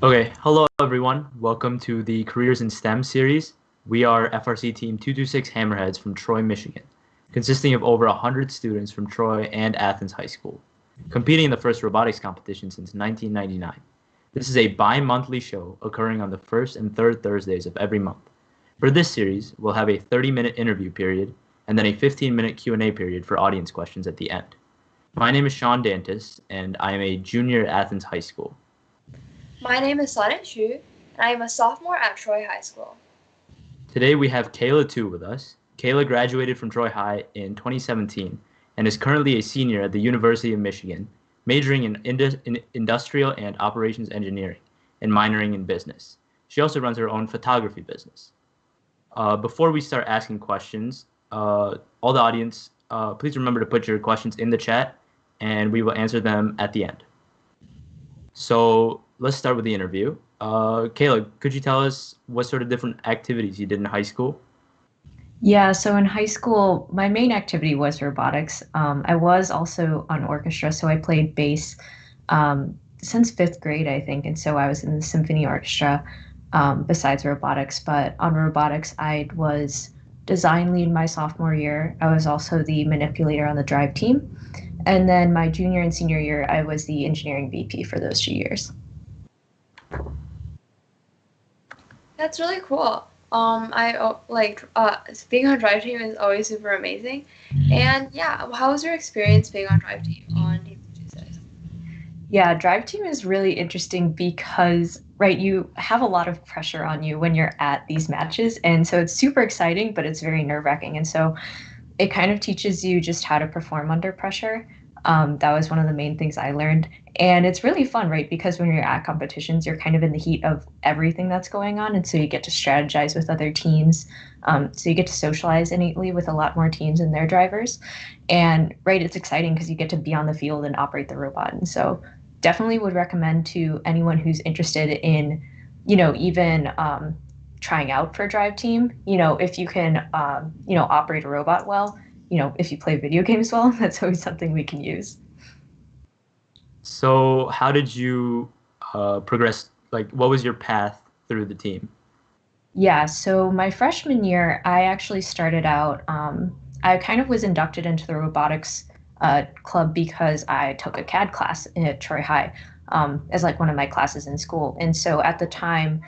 Okay, hello everyone. Welcome to the Careers in STEM series. We are FRC Team 226 Hammerheads from Troy, Michigan, consisting of over 100 students from Troy and Athens High School, competing in the first robotics competition since 1999. This is a bi-monthly show occurring on the first and third Thursdays of every month. For this series, we'll have a 30-minute interview period and then a 15-minute Q&A period for audience questions at the end. My name is Shaun Dantas, and I am a junior at Athens High School. My name is Sonnet, and I am a sophomore at Troy High School. Today we have Kaila Tu with us. Kaila graduated from Troy High in 2017 and is currently a senior at the University of Michigan, majoring in industrial and operations engineering and minoring in business. She also runs her own photography business. Before we start asking questions, all the audience, please remember to put your questions in the chat and we will answer them at the end. So let's start with the interview. Kaila, could you tell us what sort of different activities you did in high school? Yeah, so in high school, my main activity was robotics. I was also on orchestra, so I played bass since fifth grade, I think. And so I was in the symphony orchestra besides robotics. But on robotics, I was design lead my sophomore year. I was also the manipulator on the drive team. And then my junior and senior year, I was the engineering VP for those 2 years. That's really cool. Being on Drive Team is always super amazing. And yeah, how was your experience being on Drive Team on Team 226? Yeah, Drive Team is really interesting because, right, you have a lot of pressure on you when you're at these matches. And so it's super exciting, but it's very nerve-wracking. And so it kind of teaches you just how to perform under pressure. That was one of the main things I learned. And it's really fun, right? Because when you're at competitions, you're kind of in the heat of everything that's going on. And so you get to strategize with other teams. So you get to socialize innately with a lot more teams and their drivers. And right, it's exciting because you get to be on the field and operate the robot. And so definitely would recommend to anyone who's interested in, even trying out for Drive Team, if you can, operate a robot well, if you play video games well, that's always something we can use. So how did you progress? Like, what was your path through the team? Yeah, so my freshman year, I actually started out, I kind of was inducted into the robotics club because I took a CAD class at Troy High as like one of my classes in school. And so at the time,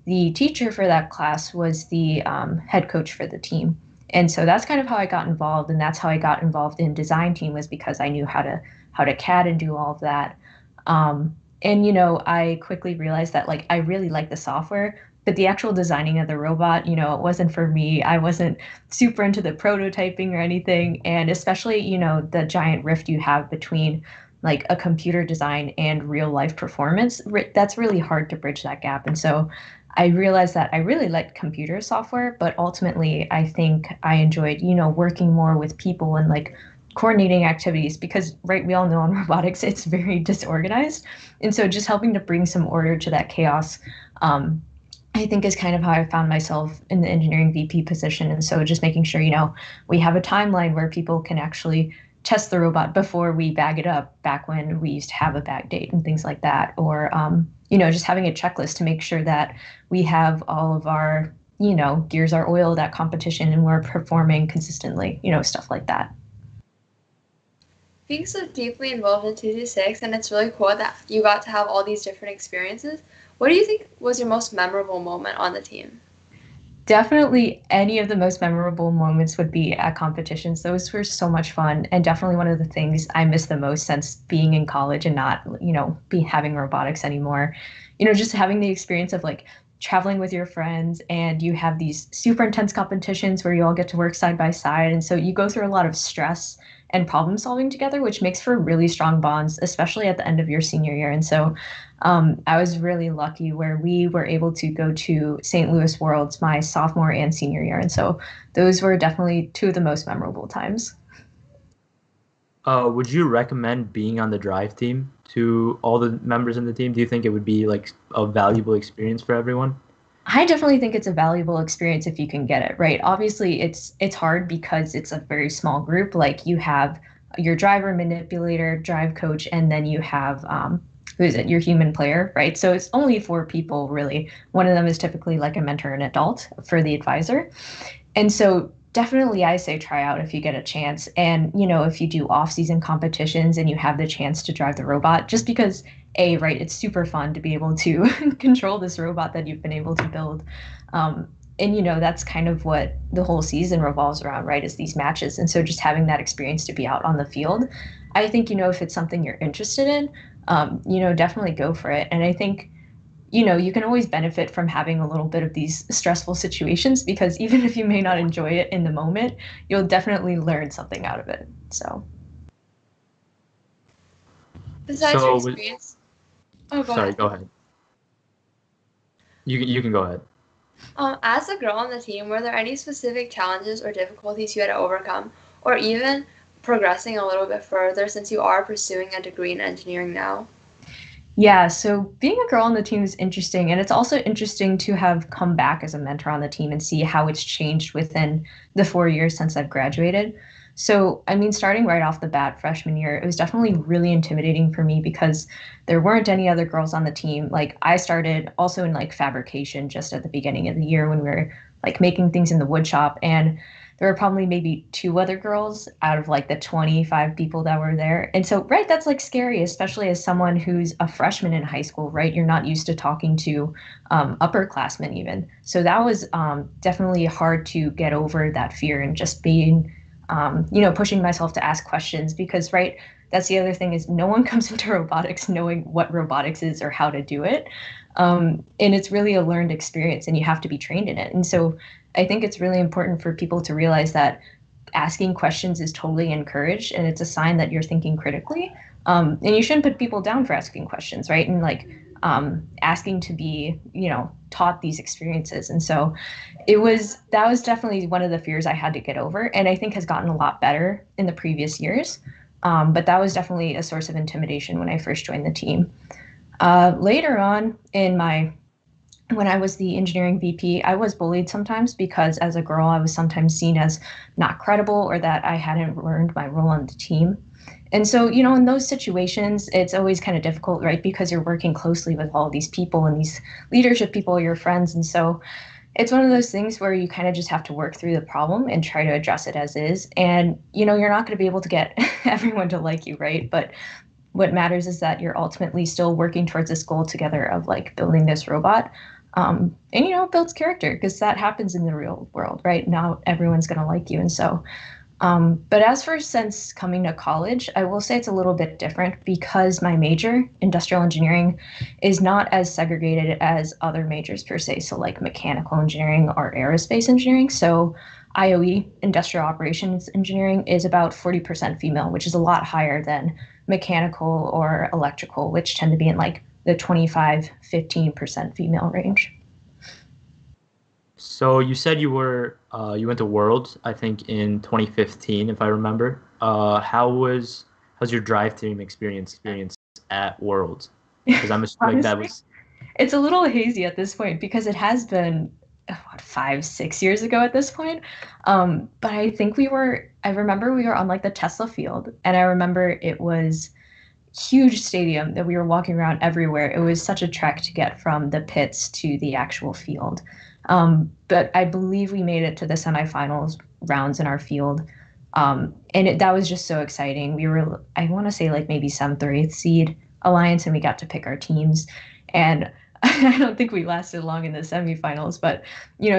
the teacher for that class was the head coach for the team. And so that's kind of how I got involved, and that's how I got involved in design team, was because I knew how to CAD and do all of that. And I quickly realized that like I really like the software, but the actual designing of the robot, it wasn't for me. I wasn't super into the prototyping or anything, and especially the giant rift you have between like a computer design and real life performance. That's really hard to bridge that gap. And so I realized that I really liked computer software, but ultimately I think I enjoyed, working more with people and like coordinating activities because, right, we all know in robotics, it's very disorganized. And so just helping to bring some order to that chaos, I think is kind of how I found myself in the engineering VP position. And so just making sure, we have a timeline where people can actually test the robot before we bag it up, back when we used to have a bag date and things like that. Or, just having a checklist to make sure that we have all of our, gears are oiled at competition and we're performing consistently, stuff like that. Being so deeply involved in 226, and it's really cool that you got to have all these different experiences. What do you think was your most memorable moment on the team? Definitely any of the most memorable moments would be at competitions. Those were so much fun, and definitely one of the things I miss the most since being in college and not, be having robotics anymore. Just having the experience of like traveling with your friends, and you have these super intense competitions where you all get to work side by side. And so you go through a lot of stress and problem solving together, which makes for really strong bonds, especially at the end of your senior year. And so I was really lucky where we were able to go to St. Louis Worlds my sophomore and senior year. And so those were definitely two of the most memorable times. Would you recommend being on the drive team to all the members in the team? Do you think it would be like a valuable experience for everyone? I definitely think it's a valuable experience if you can get it right. Obviously, it's hard because it's a very small group. Like you have your driver, manipulator, drive coach, and then you have who is it, your human player, right? So it's only 4 people really. One of them is typically like a mentor and adult for the advisor. And so definitely I say try out if you get a chance. And, if you do off-season competitions and you have the chance to drive the robot, just because right, it's super fun to be able to control this robot that you've been able to build. And that's kind of what the whole season revolves around, right, is these matches. And so just having that experience to be out on the field, I think, if it's something you're interested in, definitely go for it. And I think, you can always benefit from having a little bit of these stressful situations, because even if you may not enjoy it in the moment, you'll definitely learn something out of it. So. Besides your experience, sorry, go ahead. You can go ahead. As a girl on the team, were there any specific challenges or difficulties you had to overcome, or even progressing a little bit further since you are pursuing a degree in engineering now? Yeah, so being a girl on the team is interesting, and it's also interesting to have come back as a mentor on the team and see how it's changed within the 4 years since I've graduated. So, starting right off the bat, freshman year, it was definitely really intimidating for me because there weren't any other girls on the team. Like, I started also in like fabrication just at the beginning of the year when we were like making things in the wood shop, and there were probably maybe 2 other girls out of like the 25 people that were there. And so, right, that's like scary, especially as someone who's a freshman in high school, right? You're not used to talking to upperclassmen even. So that was definitely hard to get over that fear and just being, pushing myself to ask questions because, right, that's the other thing is no one comes into robotics knowing what robotics is or how to do it. And it's really a learned experience and you have to be trained in it. And so I think it's really important for people to realize that asking questions is totally encouraged and it's a sign that you're thinking critically. And you shouldn't put people down for asking questions, right? And like asking to be, taught these experiences. And so that was definitely one of the fears I had to get over and I think has gotten a lot better in the previous years. But that was definitely a source of intimidation when I first joined the team. Later on when I was the engineering VP, I was bullied sometimes because as a girl, I was sometimes seen as not credible or that I hadn't learned my role on the team. And so, in those situations, it's always kind of difficult, right? Because you're working closely with all these people and these leadership people, your friends. And so it's one of those things where you kind of just have to work through the problem and try to address it as is. And, you're not going to be able to get everyone to like you, right? But what matters is that you're ultimately still working towards this goal together of like building this robot. And builds character because that happens in the real world, right? Not everyone's going to like you. And so, but as for since coming to college, I will say it's a little bit different because my major, industrial engineering, is not as segregated as other majors per se. So like mechanical engineering or aerospace engineering. So IOE, industrial operations engineering, is about 40% female, which is a lot higher than mechanical or electrical, which tend to be in like the 25-15% female range. So you said you went to Worlds, I think in 2015, if I remember. How's your Driveteam experience at Worlds? Because I'm assuming that was. It's a little hazy at this point because it has been 5-6 years ago at this point. But I think I remember we were on like the Tesla field, and I remember it was huge stadium that we were walking around everywhere. It was such a trek to get from the pits to the actual field. But I believe we made it to the semifinals rounds in our field. And that was just so exciting. We were, I want to say like maybe 7th or 8th seed alliance, and we got to pick our teams. And I don't think we lasted long in the semifinals, but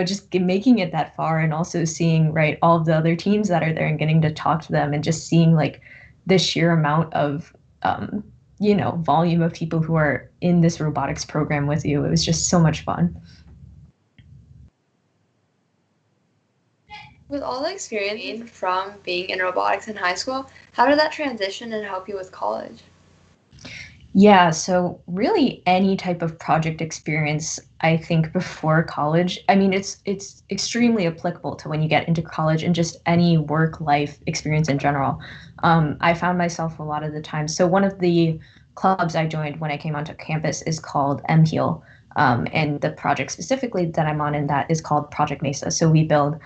just making it that far and also seeing right all of the other teams that are there and getting to talk to them and just seeing like the sheer amount of volume of people who are in this robotics program with you. It was just so much fun. With all the experience from being in robotics in high school, how did that transition and help you with college? Yeah, so really any type of project experience, I think before college, it's extremely applicable to when you get into college and just any work life experience in general. I found myself a lot of the time. So one of the clubs I joined when I came onto campus is called MHEAL. And the project specifically that I'm on in that is called Project Mesa. So we build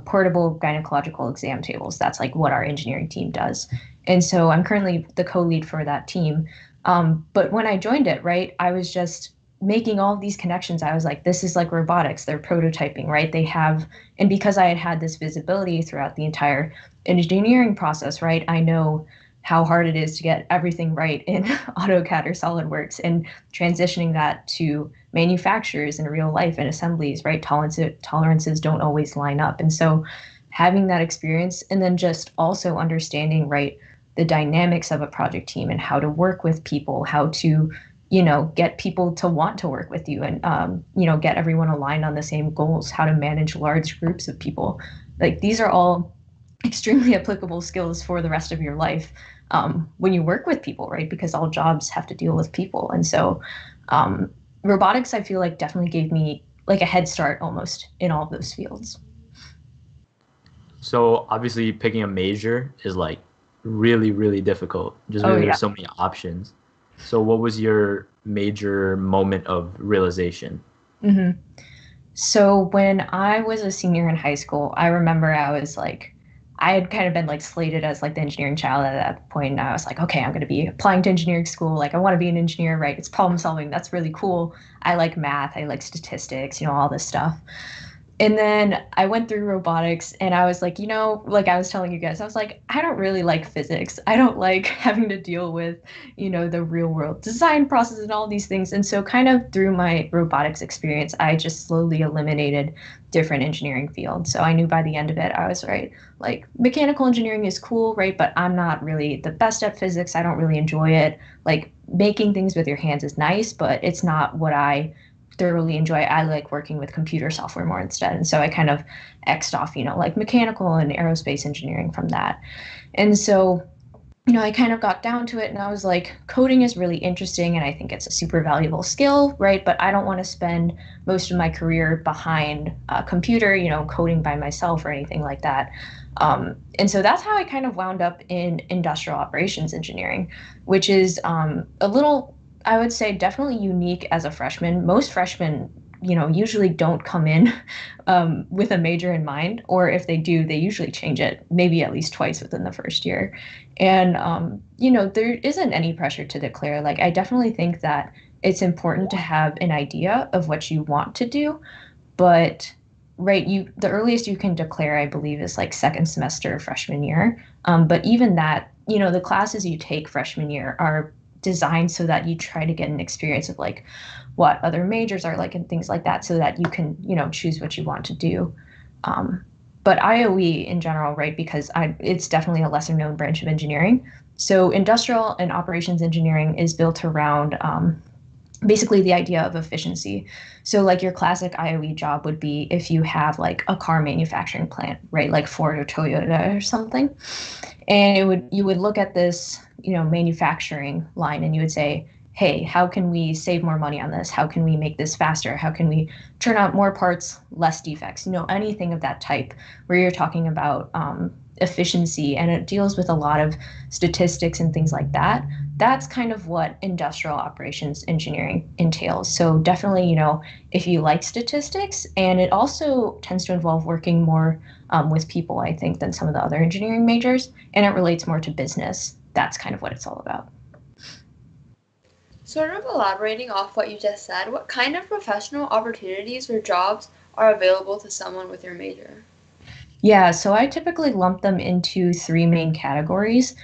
portable gynecological exam tables. That's like what our engineering team does. And so I'm currently the co-lead for that team. But when I joined it, right, I was just making all these connections. I was like, this is like robotics. They're prototyping, right? And because I had this visibility throughout the entire engineering process, right, I know how hard it is to get everything right in AutoCAD or SolidWorks, and transitioning that to manufacturers in real life and assemblies, right? Tolerances don't always line up. And so having that experience, and then just also understanding, right, the dynamics of a project team and how to work with people, how to, get people to want to work with you, and, get everyone aligned on the same goals, how to manage large groups of people. Like, these are all extremely applicable skills for the rest of your life, when you work with people, right? Because all jobs have to deal with people. And so robotics, I feel like, definitely gave me like a head start almost in all of those fields. So obviously picking a major is like really, really difficult. Just because there's so many options. So what was your major moment of realization? Mm-hmm. So when I was a senior in high school, I remember I had kind of been like slated as like the engineering child at that point. And I was like, okay, I'm going to be applying to engineering school. Like, I want to be an engineer, right? It's problem solving. That's really cool. I like math. I like statistics, all this stuff. And then I went through robotics, and I was like, like I was telling you guys, I was like, I don't really like physics. I don't like having to deal with, the real world design process and all these things. And so kind of through my robotics experience, I just slowly eliminated different engineering fields. So I knew by the end of it, I was right. Like, mechanical engineering is cool, right? But I'm not really the best at physics. I don't really enjoy it. Like, making things with your hands is nice, but it's not what I thoroughly enjoy. I like working with computer software more instead. And so I kind of X'd off, like mechanical and aerospace engineering from that. And so, I kind of got down to it, and I was like, coding is really interesting, and I think it's a super valuable skill, right? But I don't want to spend most of my career behind a computer, coding by myself or anything like that. And so that's how I kind of wound up in industrial operations engineering, which is a little, I would say, definitely unique as a freshman. Most freshmen, usually don't come in with a major in mind, or if they do, they usually change it maybe at least twice within the first year. And, there isn't any pressure to declare. Like, I definitely think that it's important to have an idea of what you want to do, but right, the earliest you can declare, I believe, is like second semester freshman year. But even that, the classes you take freshman year are designed so that you try to get an experience of like what other majors are like and things like that, so that you can, choose what you want to do. But IOE in general, right, because it's definitely a lesser known branch of engineering. So industrial and operations engineering is built around basically the idea of efficiency. So like your classic IOE job would be if you have like a car manufacturing plant, right, like Ford or Toyota or something. And you would look at this, manufacturing line, and you would say, hey, how can we save more money on this? How can we make this faster? How can we turn out more parts, less defects? Anything of that type, where you're talking about efficiency, and it deals with a lot of statistics and things like that. That's kind of what industrial operations engineering entails. So definitely, if you like statistics, and it also tends to involve working more with people, I think, than some of the other engineering majors, and it relates more to business. That's kind of what it's all about. Sort of elaborating off what you just said, what kind of professional opportunities or jobs are available to someone with your major? Yeah, so I typically lump them into three main categories,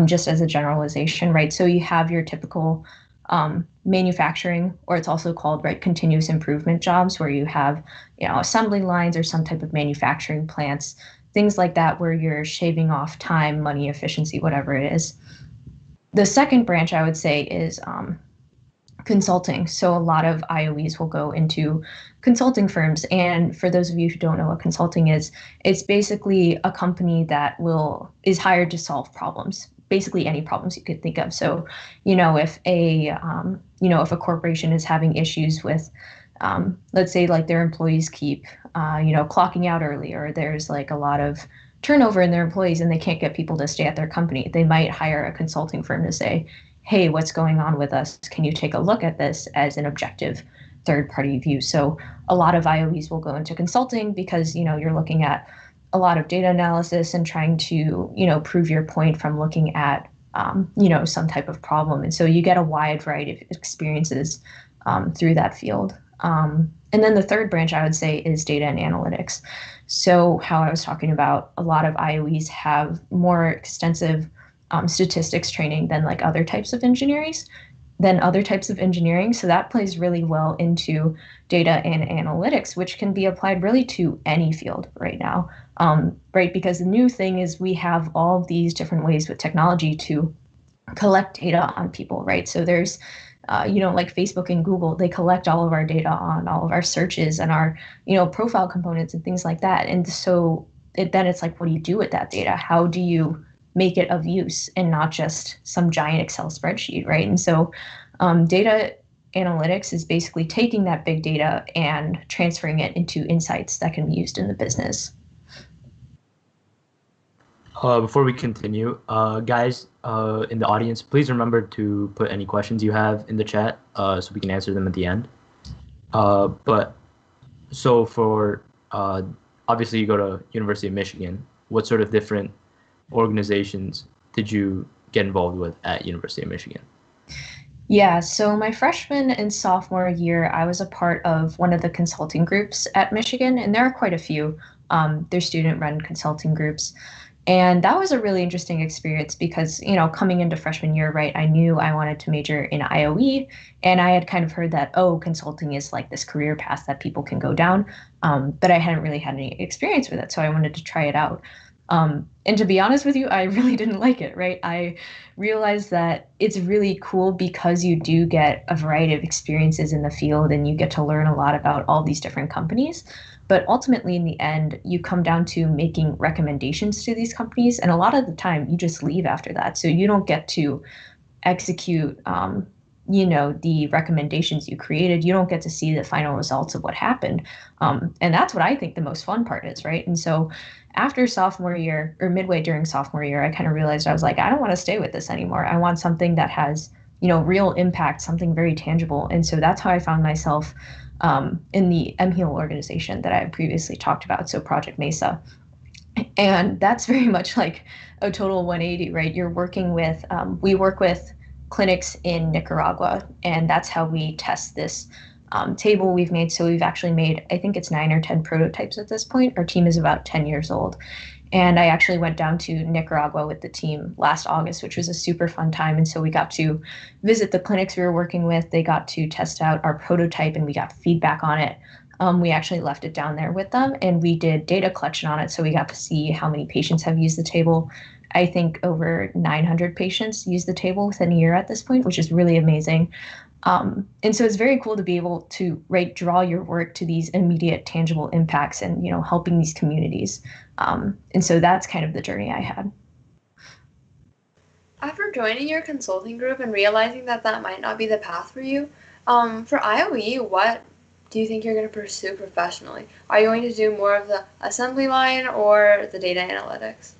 just as a generalization, right? So you have your typical manufacturing, or it's also called, right, continuous improvement jobs, where you have, assembly lines or some type of manufacturing plants, things like that, where you're shaving off time, money, efficiency, whatever it is. The second branch, I would say, is consulting. So a lot of IOEs will go into consulting firms. And for those of you who don't know what consulting is, it's basically a company that is hired to solve problems, basically any problems you could think of. So, if a corporation is having issues with, let's say, like, their employees keep, clocking out early, or there's like a lot of turnover in their employees and they can't get people to stay at their company, they might hire a consulting firm to say, hey, what's going on with us? Can you take a look at this as an objective third party view? So a lot of IOEs will go into consulting because, you're looking at a lot of data analysis and trying to, prove your point from looking at, some type of problem. And so you get a wide variety of experiences through that field. And then the third branch I would say is data and analytics. So how I was talking about, a lot of IOEs have more extensive statistics training than like other types of engineering. So that plays really well into data and analytics, which can be applied really to any field right now, right? Because the new thing is we have all of these different ways with technology to collect data on people, right? So there's, like Facebook and Google, they collect all of our data on all of our searches and our, profile components and things like that. And so then it's like, what do you do with that data? How do you make it of use and not just some giant Excel spreadsheet, right? And so data analytics is basically taking that big data and transferring it into insights that can be used in the business. Before we continue, guys in the audience, please remember to put any questions you have in the chat so we can answer them at the end. But so for obviously you go to University of Michigan. What sort of different organizations did you get involved with at University of Michigan? Yeah, so my freshman and sophomore year, I was a part of one of the consulting groups at Michigan, and there are quite a few. They're student-run consulting groups. And that was a really interesting experience because, coming into freshman year, right, I knew I wanted to major in IOE, and I had kind of heard that, consulting is like this career path that people can go down, but I hadn't really had any experience with it, so I wanted to try it out. And to be honest with you, I really didn't like it, right? I realized that it's really cool because you do get a variety of experiences in the field and you get to learn a lot about all these different companies. But ultimately, in the end, you come down to making recommendations to these companies. And a lot of the time, you just leave after that. So you don't get to execute, the recommendations you created. You don't get to see the final results of what happened. And that's what I think the most fun part is, right? And so after sophomore year or midway during sophomore year, I kind of realized I was like, I don't want to stay with this anymore. I want something that has, real impact, something very tangible. And so that's how I found myself in the MHEAL organization that I had previously talked about, so Project Mesa. And that's very much like a total 180, right? You're working with, we work with clinics in Nicaragua, and that's how we test this table we've made. So we've actually made, I think it's 9 or 10 prototypes at this point. Our team is about 10 years old. And I actually went down to Nicaragua with the team last August, which was a super fun time. And so we got to visit the clinics we were working with. They got to test out our prototype and we got feedback on it. We actually left it down there with them and we did data collection on it. So we got to see how many patients have used the table. I think over 900 patients used the table within a year at this point, which is really amazing. And so it's very cool to be able to draw your work to these immediate tangible impacts and, helping these communities. And so that's kind of the journey I had. After joining your consulting group and realizing that that might not be the path for you, for IOE, what do you think you're going to pursue professionally? Are you going to do more of the assembly line or the data analytics?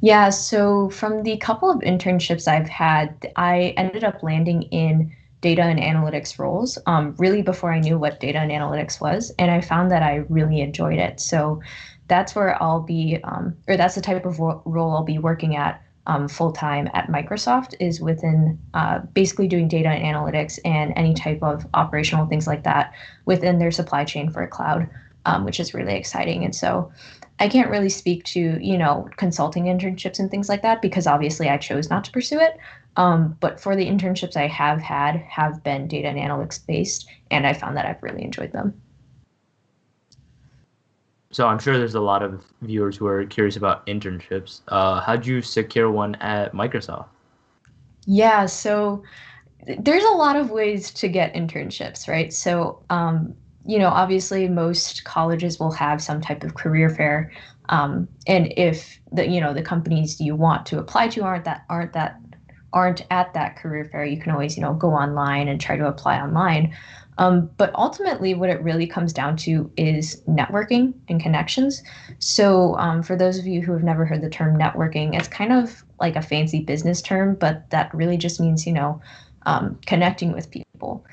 Yeah, so from the couple of internships I've had, I ended up landing in data and analytics roles really before I knew what data and analytics was. And I found that I really enjoyed it. So that's where I'll be, or that's the type of role I'll be working at full-time at Microsoft, is within basically doing data and analytics and any type of operational things like that within their supply chain for a cloud, which is really exciting. And so I can't really speak to, consulting internships and things like that because obviously I chose not to pursue it. But for the internships I have had have been data and analytics based, and I found that I've really enjoyed them. So I'm sure there's a lot of viewers who are curious about internships. How'd you secure one at Microsoft? Yeah, so there's a lot of ways to get internships, right? So, obviously most colleges will have some type of career fair. And if the companies you want to apply to aren't at that career fair, you can always, go online and try to apply online. But ultimately, what it really comes down to is networking and connections. So for those of you who have never heard the term networking, it's kind of like a fancy business term, but that really just means, connecting with people.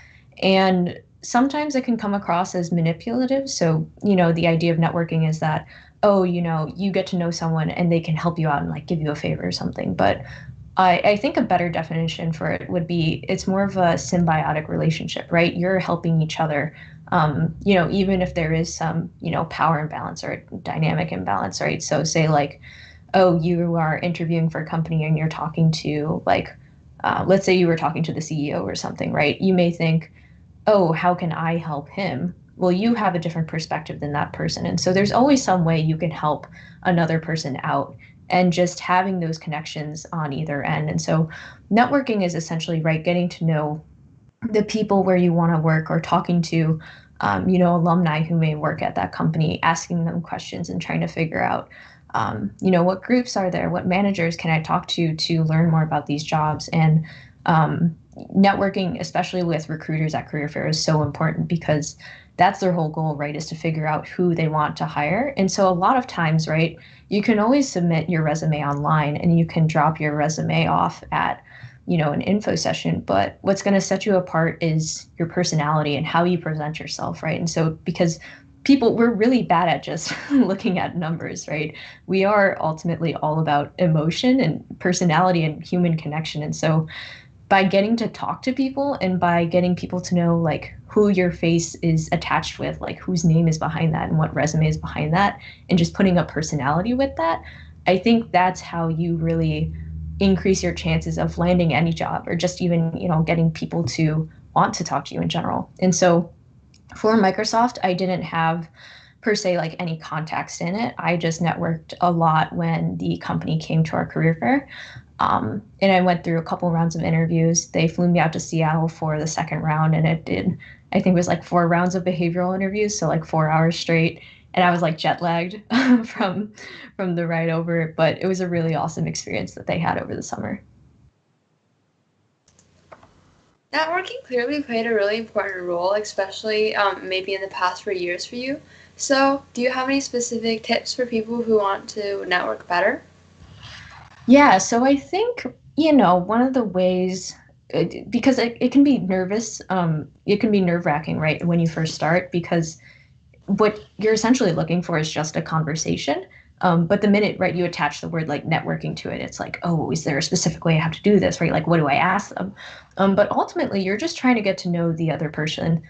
And sometimes it can come across as manipulative. So, the idea of networking is that oh, you get to know someone and they can help you out and like give you a favor or something. But I think a better definition for it would be it's more of a symbiotic relationship, right? You're helping each other. Even if there is some, power imbalance or dynamic imbalance, right? So say like, oh, you are interviewing for a company and you're talking to like, let's say you were talking to the CEO or something, right? You may think, oh, how can I help him? Well, you have a different perspective than that person. And so there's always some way you can help another person out and just having those connections on either end. And so networking is essentially, right, getting to know the people where you want to work or talking to, alumni who may work at that company, asking them questions and trying to figure out, what groups are there? What managers can I talk to learn more about these jobs? And networking, especially with recruiters at career fair, is so important because that's their whole goal, right? Is to figure out who they want to hire. And so a lot of times, right, you can always submit your resume online and you can drop your resume off at, an info session. But what's going to set you apart is your personality and how you present yourself, right? And so because we're really bad at just looking at numbers, right? We are ultimately all about emotion and personality and human connection. And so by getting to talk to people and by getting people to know like who your face is attached with, like whose name is behind that and what resume is behind that, and just putting a personality with that, I think that's how you really increase your chances of landing any job or just even, getting people to want to talk to you in general. And so for Microsoft, I didn't have per se like any context in it. I just networked a lot when the company came to our career fair. And I went through a couple rounds of interviews. They flew me out to Seattle for the second round, and I think it was like 4 rounds of behavioral interviews, so like 4 hours straight. And I was like jet lagged from the ride over, but it was a really awesome experience that they had over the summer. Networking clearly played a really important role, especially maybe in the past 4 years for you. So, do you have any specific tips for people who want to network better? Yeah, so I think, one of the ways, because it can be it can be nerve wracking, right, when you first start, because what you're essentially looking for is just a conversation. But the minute, right, you attach the word like networking to it, it's like, oh, is there a specific way I have to do this, right? Like, what do I ask them? But ultimately, you're just trying to get to know the other person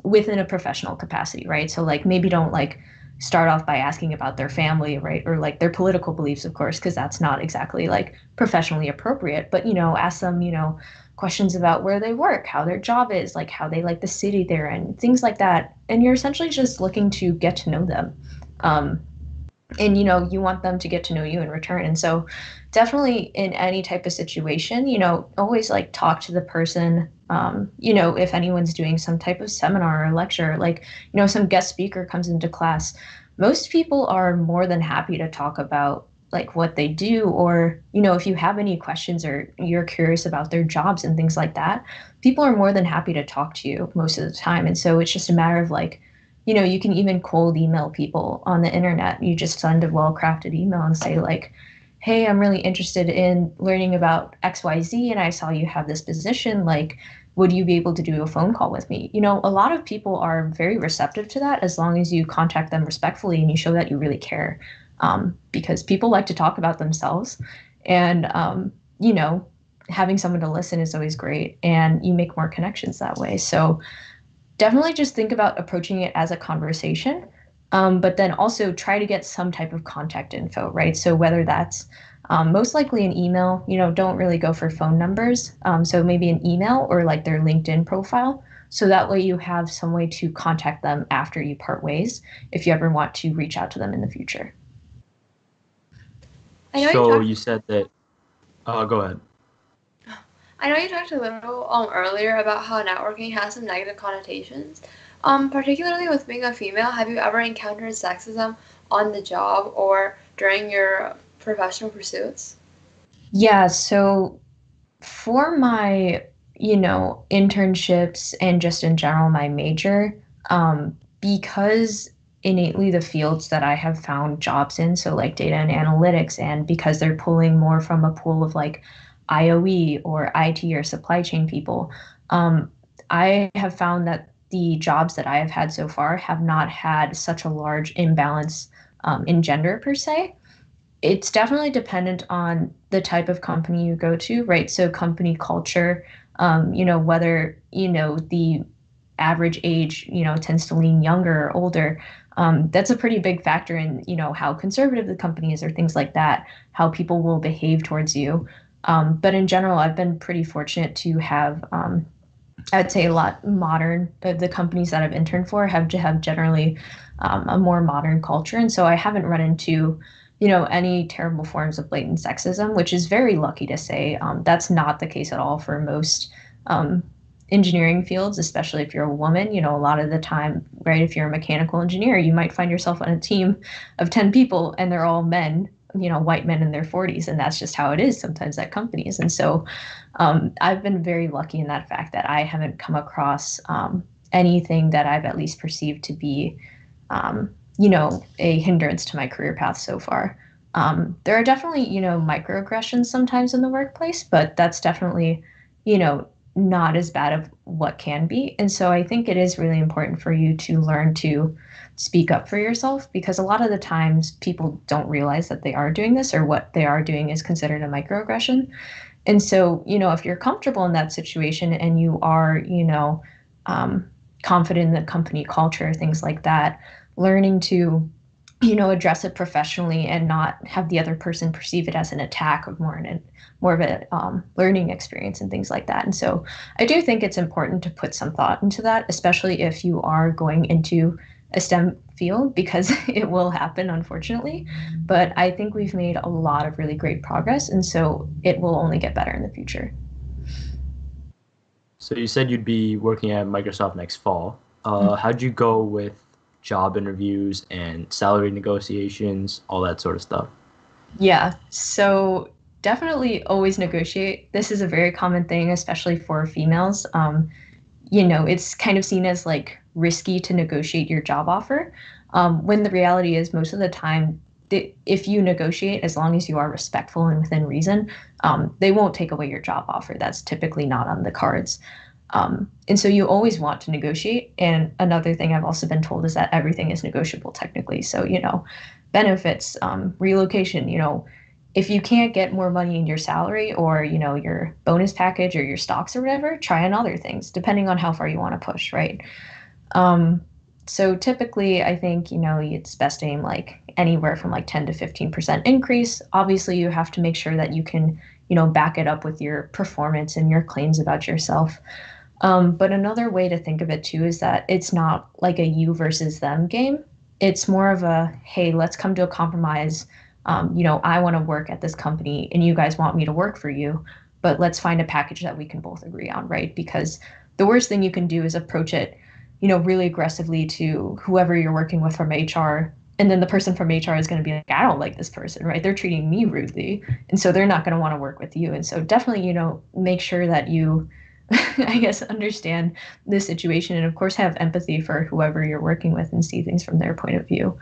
within a professional capacity, right? So, like, maybe don't like start off by asking about their family, right? Or like their political beliefs, of course, because that's not exactly like professionally appropriate. But, ask them, questions about where they work, how their job is, like how they like the city they're in, things like that. And you're essentially just looking to get to know them. Um, and you want them to get to know you in return. And so definitely in any type of situation, always like talk to the person. If anyone's doing some type of seminar or lecture, like, some guest speaker comes into class, most people are more than happy to talk about like what they do, or if you have any questions or you're curious about their jobs and things like that, people are more than happy to talk to you most of the time. And so it's just a matter of like, you can even cold email people on the internet. You just send a well-crafted email and say like, hey, I'm really interested in learning about XYZ and I saw you have this position, like, would you be able to do a phone call with me? A lot of people are very receptive to that as long as you contact them respectfully and you show that you really care. Because people like to talk about themselves, and having someone to listen is always great, and you make more connections that way. So definitely just think about approaching it as a conversation, but then also try to get some type of contact info, right? So whether that's most likely an email, don't really go for phone numbers. So maybe an email or like their LinkedIn profile. So that way you have some way to contact them after you part ways if you ever want to reach out to them in the future. I know you So talked. you said that. Go ahead. I know you talked a little earlier about how networking has some negative connotations. Particularly with being a female, have you ever encountered sexism on the job or during your professional pursuits? Yeah, so for my, internships and just in general my major, because innately the fields that I have found jobs in, so like data and analytics, and because they're pulling more from a pool of like IOE or IT or supply chain people, I have found that the jobs that I have had so far have not had such a large imbalance in gender per se. It's definitely dependent on the type of company you go to, right? So company culture, whether, the average age, tends to lean younger or older. That's a pretty big factor in, how conservative the company is or things like that, how people will behave towards you. But in general, I've been pretty fortunate to have, I'd say a lot modern, the companies that I've interned for have generally a more modern culture. And so I haven't run into, any terrible forms of blatant sexism, which is very lucky to say. That's not the case at all for most engineering fields, especially if you're a woman. A lot of the time, right, if you're a mechanical engineer, you might find yourself on a team of 10 people and they're all men, white men in their 40s. And that's just how it is sometimes at companies. And so I've been very lucky in that fact that I haven't come across anything that I've at least perceived to be a hindrance to my career path so far. There are definitely, microaggressions sometimes in the workplace, but that's definitely, not as bad of what can be. And so I think it is really important for you to learn to speak up for yourself, because a lot of the times people don't realize that they are doing this or what they are doing is considered a microaggression. And so, if you're comfortable in that situation and you are, confident in the company culture, things like that, learning to, address it professionally and not have the other person perceive it as an attack of more of a learning experience and things like that. And so I do think it's important to put some thought into that, especially if you are going into a STEM field, because it will happen, unfortunately. But I think we've made a lot of really great progress, and so it will only get better in the future. So you said you'd be working at Microsoft next fall. How'd you go with job interviews and salary negotiations, all that sort of stuff? Yeah, so definitely always negotiate. This is a very common thing, especially for females. It's kind of seen as like risky to negotiate your job offer, when the reality is most of the time, if you negotiate, as long as you are respectful and within reason, they won't take away your job offer. That's typically not on the cards. And so you always want to negotiate. And another thing I've also been told is that everything is negotiable technically. So, benefits, relocation, if you can't get more money in your salary or, your bonus package or your stocks or whatever, try on other things, depending on how far you want to push, right? So typically, I think, it's best to aim like anywhere from like 10 to 15% increase. Obviously, you have to make sure that you can, back it up with your performance and your claims about yourself. But another way to think of it too is that it's not like a you versus them game. It's more of a, hey, let's come to a compromise. I want to work at this company and you guys want me to work for you, but let's find a package that we can both agree on, right? Because the worst thing you can do is approach it, really aggressively to whoever you're working with from HR. And then the person from HR is going to be like, I don't like this person, right? They're treating me rudely. And so they're not going to want to work with you. And so definitely, make sure that you, I guess, understand the situation and, of course, have empathy for whoever you're working with and see things from their point of view.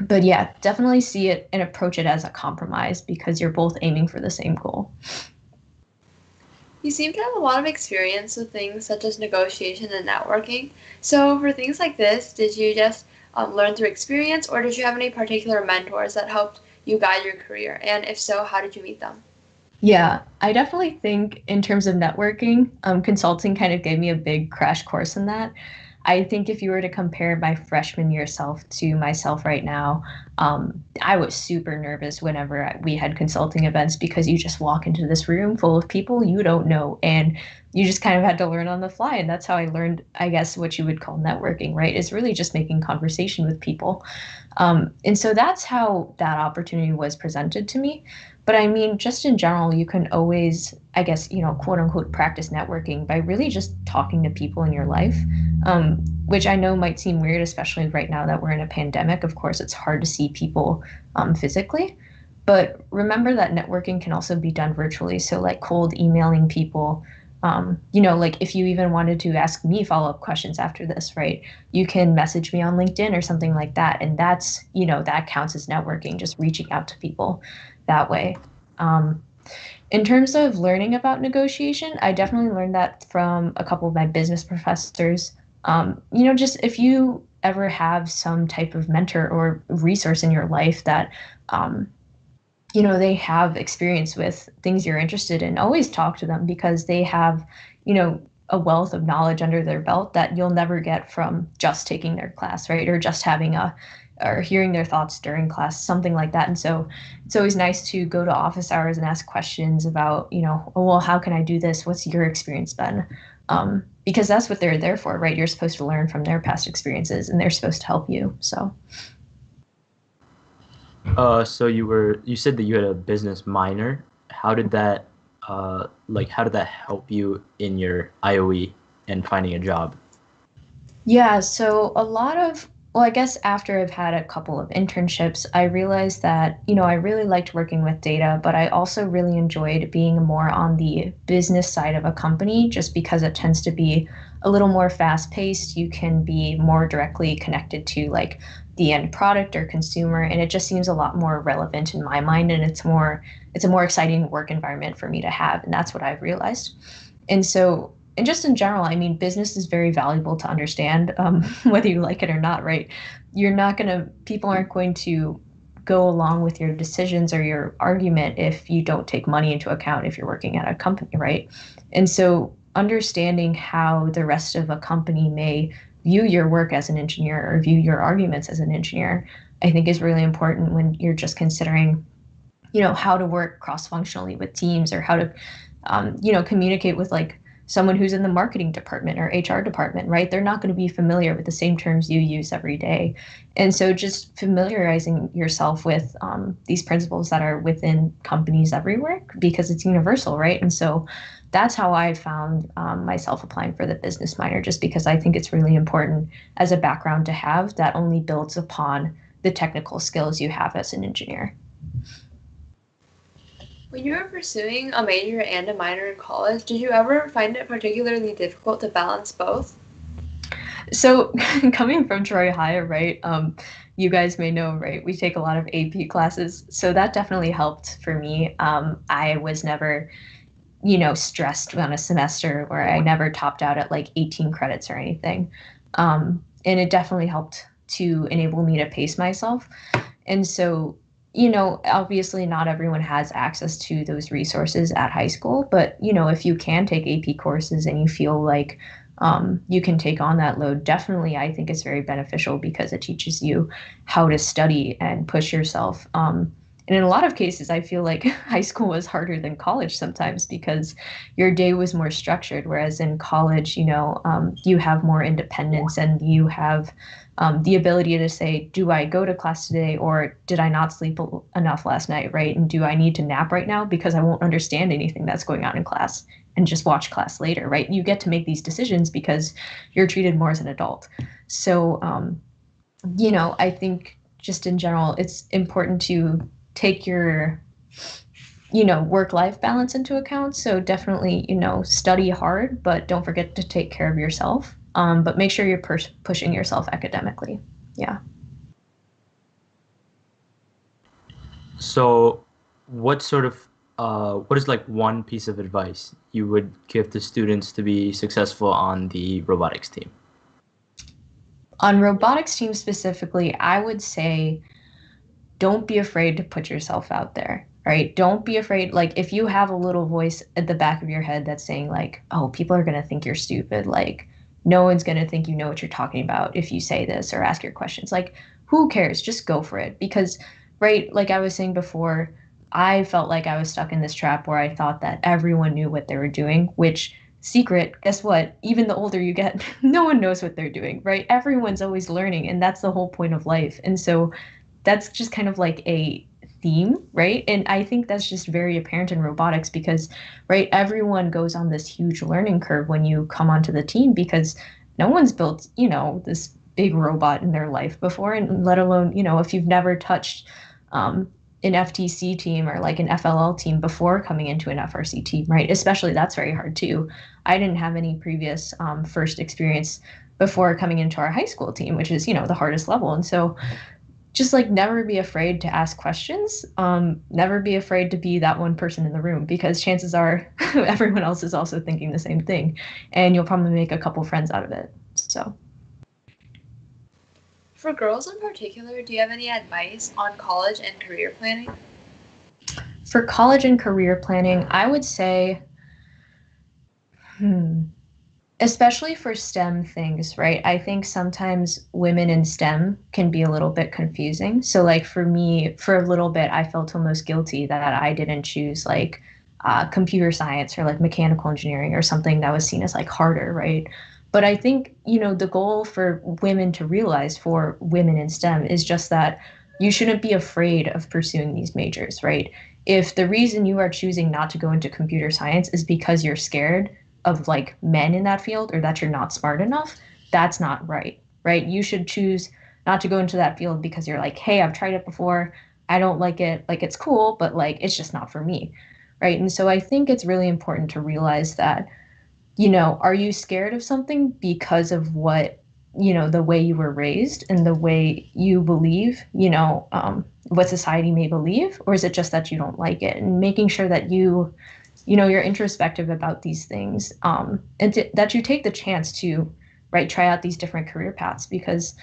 But yeah, definitely see it and approach it as a compromise because you're both aiming for the same goal. You seem to have a lot of experience with things such as negotiation and networking. So for things like this, did you just learn through experience, or did you have any particular mentors that helped you guide your career? And if so, how did you meet them? Yeah, I definitely think in terms of networking, consulting kind of gave me a big crash course in that. I think if you were to compare my freshman year self to myself right now, I was super nervous whenever we had consulting events because you just walk into this room full of people you don't know and you just kind of had to learn on the fly. And that's how I learned, I guess, what you would call networking, right? Is really just making conversation with people. And so that's how that opportunity was presented to me. But I mean, just in general, you can always, I guess, quote unquote, practice networking by really just talking to people in your life, which I know might seem weird, especially right now that we're in a pandemic. Of course, it's hard to see people physically. But remember that networking can also be done virtually. So, like cold emailing people, like if you even wanted to ask me follow-up questions after this, right? You can message me on LinkedIn or something like that. And that's, that counts as networking, just reaching out to people that way. In terms of learning about negotiation, I definitely learned that from a couple of my business professors. Just if you ever have some type of mentor or resource in your life that, they have experience with things you're interested in, always talk to them, because they have, a wealth of knowledge under their belt that you'll never get from just taking their class, right? Or just or hearing their thoughts during class, something like that. And so it's always nice to go to office hours and ask questions about, oh, well, how can I do this? What's your experience been? Because that's what they're there for, right? You're supposed to learn from their past experiences, and they're supposed to help you. So. So you said that you had a business minor. How did that help you in your IOE and finding a job? Yeah, so I guess after I've had a couple of internships, I realized that, I really liked working with data, but I also really enjoyed being more on the business side of a company, just because it tends to be a little more fast paced. You can be more directly connected to like the end product or consumer, and it just seems a lot more relevant in my mind, and it's a more exciting work environment for me to have, and that's what I've realized. And just in general, I mean, business is very valuable to understand, whether you like it or not, right? People aren't going to go along with your decisions or your argument if you don't take money into account if you're working at a company, right? And so understanding how the rest of a company may view your work as an engineer or view your arguments as an engineer, I think is really important when you're just considering, how to work cross-functionally with teams, or how to, communicate with like someone who's in the marketing department or HR department, right? They're not going to be familiar with the same terms you use every day. And so just familiarizing yourself with these principles that are within companies everywhere, because it's universal, right? And so that's how I found myself applying for the business minor, just because I think it's really important as a background to have that only builds upon the technical skills you have as an engineer. When you were pursuing a major and a minor in college, did you ever find it particularly difficult to balance both? So coming from Troy High, right, you guys may know, right, we take a lot of AP classes. So that definitely helped for me. I was never, stressed on a semester where I never topped out at like 18 credits or anything. And it definitely helped to enable me to pace myself. And so, obviously not everyone has access to those resources at high school, but, if you can take AP courses and you feel like you can take on that load, definitely I think it's very beneficial, because it teaches you how to study and push yourself. And in a lot of cases, I feel like high school was harder than college sometimes, because your day was more structured, whereas in college, you have more independence, and you have the ability to say, do I go to class today, or did I not sleep enough last night, right? And do I need to nap right now because I won't understand anything that's going on in class, and just watch class later, right? You get to make these decisions because you're treated more as an adult. So, I think just in general, it's important to take your, work-life balance into account. So definitely, study hard, but don't forget to take care of yourself. But make sure you're pushing yourself academically. Yeah. So what is like one piece of advice you would give to students to be successful on the robotics team? On robotics team specifically, I would say don't be afraid to put yourself out there, right? Don't be afraid. Like, if you have a little voice at the back of your head that's saying like, oh, people are going to think you're stupid. Like, no one's going to think you know what you're talking about if you say this or ask your questions. Like, who cares? Just go for it. Because, right, like I was saying before, I felt like I was stuck in this trap where I thought that everyone knew what they were doing, which, secret, guess what? Even the older you get, no one knows what they're doing, right? Everyone's always learning, and that's the whole point of life. And so that's just kind of like a theme, right? And I think that's just very apparent in robotics, because, right, everyone goes on this huge learning curve when you come onto the team, because no one's built, this big robot in their life before, and let alone, if you've never touched an FTC team or like an FLL team before coming into an FRC team, right? Especially that's very hard too. I didn't have any previous first experience before coming into our high school team, which is, the hardest level. And so just like never be afraid to ask questions. Never be afraid to be that one person in the room, because chances are everyone else is also thinking the same thing, and you'll probably make a couple friends out of it. So. For girls in particular, do you have any advice on college and career planning? For college and career planning, I would say, especially for STEM things, right? I think sometimes women in STEM can be a little bit confusing. So, like for me, for a little bit, I felt almost guilty that I didn't choose like computer science or like mechanical engineering or something that was seen as like harder, right? But I think, the goal for women to realize for women in STEM is just that you shouldn't be afraid of pursuing these majors, right? If the reason you are choosing not to go into computer science is because you're scared of like men in that field or that you're not smart enough, that's not right, right? You should choose not to go into that field because you're like, hey, I've tried it before. I don't like it. Like it's cool, but like it's just not for me, right? And so I think it's really important to realize that, are you scared of something because of what, the way you were raised and the way you believe, what society may believe, or is it just that you don't like it? And making sure that you're introspective about these things, and that you take the chance to, right, try out these different career paths because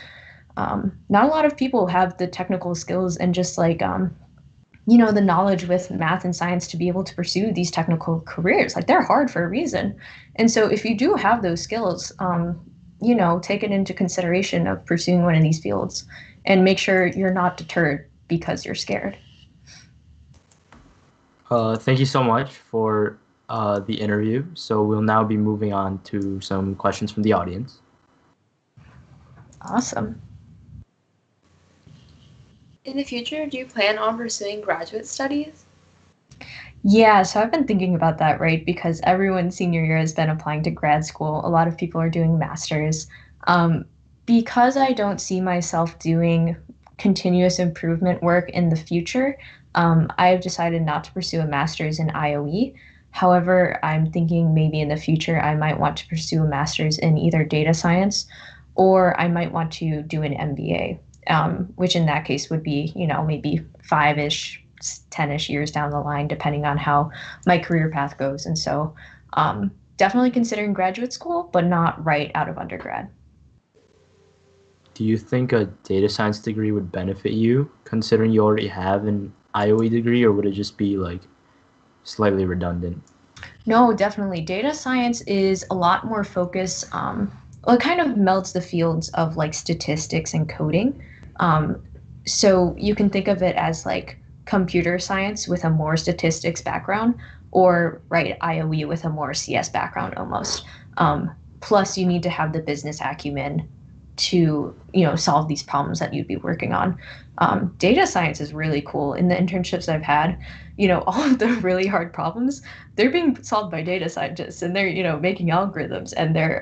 not a lot of people have the technical skills and just like the knowledge with math and science to be able to pursue these technical careers. Like they're hard for a reason. And so if you do have those skills, take it into consideration of pursuing one of these fields and make sure you're not deterred because you're scared. Thank you so much for the interview. So we'll now be moving on to some questions from the audience. Awesome. In the future, do you plan on pursuing graduate studies? Yeah, so I've been thinking about that, right? Because everyone senior year has been applying to grad school. A lot of people are doing masters. Because I don't see myself doing continuous improvement work in the future, I've decided not to pursue a master's in IOE. However, I'm thinking maybe in the future I might want to pursue a master's in either data science or I might want to do an MBA, which in that case would be, maybe 5-ish, 10-ish years down the line, depending on how my career path goes. And so definitely considering graduate school, but not right out of undergrad. Do you think a data science degree would benefit you, considering you already have an IOE degree, or would it just be like slightly redundant? No, definitely. Data science is a lot more focused. Well, it kind of melds the fields of like statistics and coding. So you can think of it as like computer science with a more statistics background, or right IOE with a more CS background almost. Plus, you need to have the business acumen to solve these problems that you'd be working on. Data science is really cool. In the internships I've had, all of the really hard problems, they're being solved by data scientists, and they're making algorithms, and they're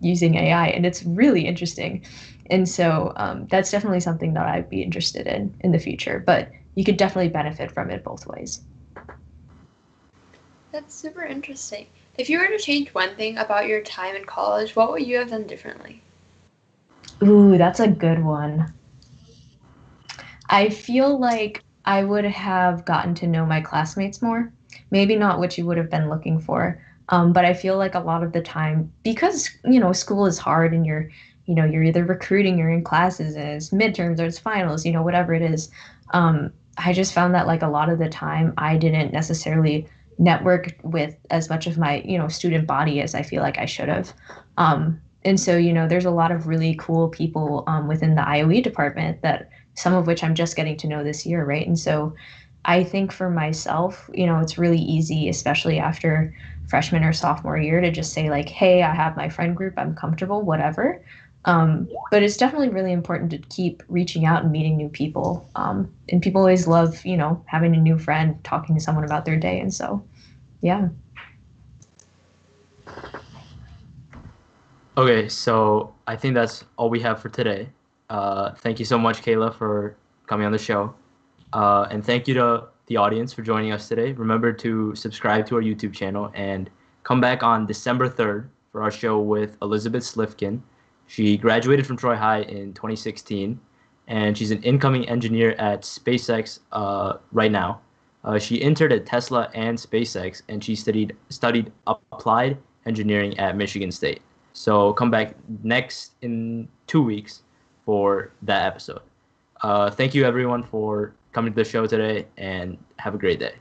using AI, and it's really interesting. And so that's definitely something that I'd be interested in the future. But you could definitely benefit from it both ways. That's super interesting. If you were to change one thing about your time in college, what would you have done differently? Ooh, that's a good one. I feel like I would have gotten to know my classmates more. Maybe not what you would have been looking for, but I feel like a lot of the time, because school is hard, and you're either recruiting, you're in classes, and it's midterms or it's finals, whatever it is. I just found that like a lot of the time, I didn't necessarily network with as much of my student body as I feel like I should have. And so there's a lot of really cool people within the IOE department that some of which I'm just getting to know this year, right? And so I think for myself, it's really easy, especially after freshman or sophomore year, to just say like, hey, I have my friend group, I'm comfortable, whatever. But it's definitely really important to keep reaching out and meeting new people. And people always love, having a new friend, talking to someone about their day. And so, yeah. Okay, so I think that's all we have for today. Thank you so much, Kaila, for coming on the show. And thank you to the audience for joining us today. Remember to subscribe to our YouTube channel and come back on December 3rd for our show with Elizabeth Slifkin. She graduated from Troy High in 2016, and she's an incoming engineer at SpaceX right now. She interned at Tesla and SpaceX, and she studied applied engineering at Michigan State. So come back next in 2 weeks for that episode. Thank you everyone for coming to the show today, and have a great day.